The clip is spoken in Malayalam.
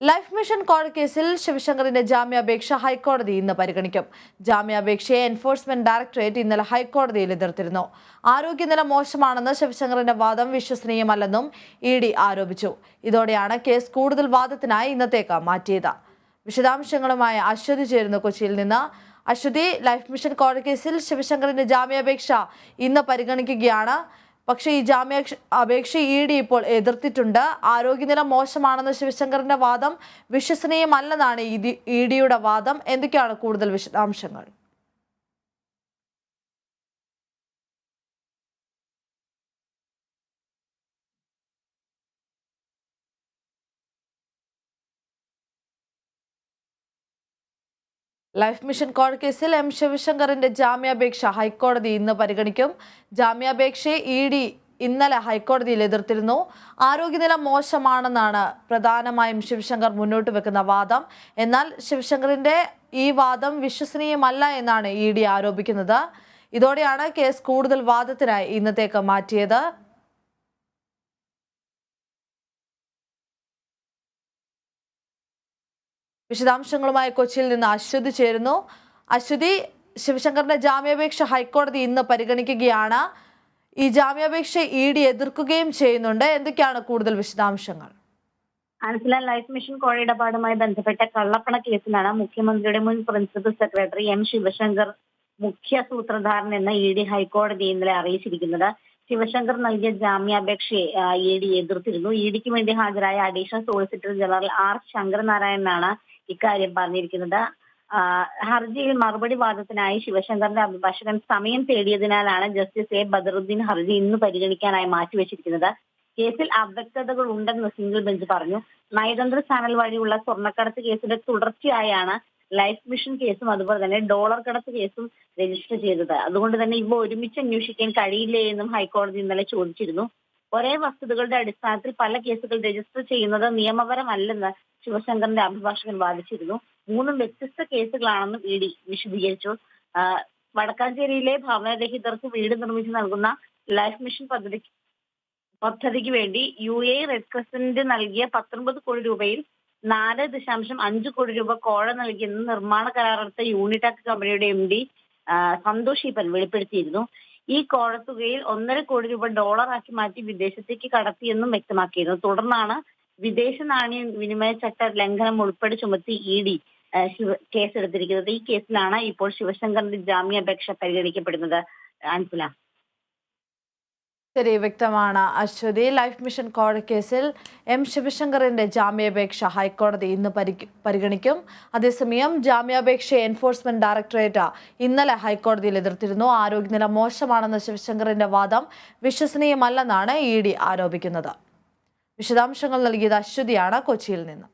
ലൈഫ് മിഷൻ കോഴ കേസിൽ ശിവശങ്കറിന്റെ ജാമ്യാപേക്ഷ ഹൈക്കോടതി ഇന്ന് പരിഗണിക്കും. ജാമ്യാപേക്ഷയെ എൻഫോഴ്സ്മെന്റ് ഡയറക്ടറേറ്റ് ഇന്നലെ ഹൈക്കോടതിയിൽ എതിർത്തിരുന്നു. ആരോഗ്യനില മോശമാണെന്ന് ശിവശങ്കറിന്റെ വാദം വിശ്വസനീയമല്ലെന്നും ഇഡി ആരോപിച്ചു. ഇതോടെയാണ് കേസ് കൂടുതൽ വാദത്തിനായി ഇന്നത്തേക്ക് മാറ്റിയത്. വിശദാംശങ്ങളുമായി അശ്വതി ചേരുന്നു കൊച്ചിയിൽ നിന്ന്. അശ്വതി, ലൈഫ് മിഷൻ കോഴ കേസിൽ ശിവശങ്കറിന്റെ ജാമ്യാപേക്ഷ ഇന്ന് പരിഗണിക്കുകയാണ്. പക്ഷേ ഈ ജാമ്യാപേക്ഷ ഇഡി ഇപ്പോൾ എതിർത്തിട്ടുണ്ട്. ആരോഗ്യനില മോശമാണെന്ന ശിവശങ്കറിന്റെ വാദം വിശ്വസനീയമല്ലെന്നാണ് ഇഡിയുടെ വാദം. എന്തൊക്കെയാണ് കൂടുതൽ വിശദാംശങ്ങൾ? ലൈഫ് മിഷൻ കോഴ കേസിൽ എം ശിവശങ്കറിന്റെ ജാമ്യാപേക്ഷ ഹൈക്കോടതി ഇന്ന് പരിഗണിക്കും. ജാമ്യാപേക്ഷയെ ഇഡി ഇന്നലെ ഹൈക്കോടതിയിൽ എതിർത്തിരുന്നു. ആരോഗ്യനില മോശമാണെന്നാണ് പ്രധാനമായും ശിവശങ്കർ മുന്നോട്ട് വെക്കുന്ന വാദം. എന്നാൽ ശിവശങ്കറിന്റെ ഈ വാദം വിശ്വസനീയമല്ല എന്നാണ് ഇഡി ആരോപിക്കുന്നത്. ഇതോടെയാണ് കേസ് കൂടുതൽ വാദത്തിനായി ഇന്നത്തേക്ക് മാറ്റിയത്. വിശദാംശങ്ങളുമായി കൊച്ചിയിൽ നിന്ന് അശ്വതി ചേരുന്നു. അശ്വതി, ശിവശങ്കറിന്റെ ജാമ്യാപേക്ഷ ഹൈക്കോടതി ഇന്ന് പരിഗണിക്കുകയാണ്. ഈ ജാമ്യാപേക്ഷ ഇഡി എതിർക്കുകയും ചെയ്യുന്നുണ്ട്. എന്തൊക്കെയാണ് കൂടുതൽ വിശദാംശങ്ങൾ? ലൈഫ് മിഷൻ കോഴ ഇടപാടുമായി ബന്ധപ്പെട്ട കള്ളപ്പണ കേസിലാണ് മുഖ്യമന്ത്രിയുടെ മുൻ പ്രിൻസിപ്പൽ സെക്രട്ടറി എം ശിവശങ്കർ മുഖ്യ സൂത്രധാരൻ എന്ന് ഇഡി ഹൈക്കോടതി ഇന്നലെ അറിയിച്ചിരിക്കുന്നത്. ശിവശങ്കർ നൽകിയ ജാമ്യാപേക്ഷയെ ഇഡി എതിർത്തിരുന്നു. ഇഡിക്ക് വേണ്ടി ഹാജരായ അഡീഷണൽ സോളിസിറ്റർ ജനറൽ ആർ ശങ്കരനാരായണനാണ് ഇക്കാര്യം പറഞ്ഞിരിക്കുന്നത്. ഹർജിയിൽ മറുപടി വാദത്തിനായി ശിവശങ്കറിന്റെ അഭിഭാഷകൻ സമയം തേടിയതിനാലാണ് ജസ്റ്റിസ് എ ബദറുദ്ദീൻ ഹർജി ഇന്ന് പരിഗണിക്കാനായി മാറ്റിവെച്ചിരിക്കുന്നത്. കേസിൽ അവ്യക്തതകൾ ഉണ്ടെന്ന് സിംഗിൾ ബെഞ്ച് പറഞ്ഞു. നയതന്ത്ര ചാനൽ വഴിയുള്ള സ്വർണ്ണക്കടത്ത് കേസിന്റെ തുടർച്ചയായാണ് ലൈഫ് മിഷൻ കേസും അതുപോലെ തന്നെ ഡോളർ കടത്ത് കേസും രജിസ്റ്റർ ചെയ്തത്. അതുകൊണ്ട് തന്നെ ഇവ ഒരുമിച്ച് അന്വേഷിക്കാൻ കഴിയില്ലേ എന്നും ഹൈക്കോടതി ഇന്നലെ ചോദിച്ചിരുന്നു. ഒരേ വസ്തുതകളുടെ അടിസ്ഥാനത്തിൽ പല കേസുകൾ രജിസ്റ്റർ ചെയ്യുന്നത് നിയമപരമല്ലെന്ന് ശിവശങ്കറിന്റെ അഭിഭാഷകൻ വാദിച്ചിരുന്നു. മൂന്നും വ്യത്യസ്ത കേസുകളാണെന്നും ഇഡി വിശദീകരിച്ചു. വടക്കാഞ്ചേരിയിലെ ഭവനരഹിതർക്ക് വീട് നിർമ്മിച്ചു നൽകുന്ന ലൈഫ് മിഷൻ പദ്ധതിക്ക് വേണ്ടി UAE റെഡ് ക്രസന്റ് നൽകിയ 19 കോടി രൂപയിൽ 4.5 കോടി രൂപ കോഴ നൽകിയെന്ന് നിർമ്മാണ കരാറെടുത്ത യൂണിടാക് കമ്പനിയുടെ MD സന്തോഷ് ഈപ്പൻ വെളിപ്പെടുത്തിയിരുന്നു. ഈ കോഴത്തുകയിൽ 1.5 കോടി രൂപ ഡോളറാക്കി മാറ്റി വിദേശത്തേക്ക് കടത്തിയെന്നും വ്യക്തമാക്കിയിരുന്നു. തുടർന്നാണ് വിദേശ നാണയ വിനിമയ ചട്ട ലംഘനം ഉൾപ്പെടെ ചുമത്തി ഇഡി കേസെടുത്തിരിക്കുന്നത്. ഈ കേസിലാണ് ഇപ്പോൾ ശിവശങ്കറിന്റെ ജാമ്യാപേക്ഷ പരിഗണിക്കപ്പെടുന്നത്. അൻസുല. ശരി, വ്യക്തമാണ് അശ്വതി. ലൈഫ് മിഷൻ കോഴ കേസിൽ എം ശിവശങ്കറിന്റെ ജാമ്യാപേക്ഷ ഹൈക്കോടതി ഇന്ന് പരിഗണിക്കും. അതേസമയം ജാമ്യാപേക്ഷ എൻഫോഴ്സ്മെന്റ് ഡയറക്ടറേറ്റ് ഇന്നലെ ഹൈക്കോടതിയിൽ എതിർത്തിരുന്നു. ആരോഗ്യനില മോശമാണെന്ന ശിവശങ്കറിന്റെ വാദം വിശ്വസനീയമല്ലെന്നാണ് ഇഡി ആരോപിക്കുന്നത്. വിശദാംശങ്ങൾ നൽകിയത് അശ്വതിയാണ് കൊച്ചിയിൽ നിന്ന്.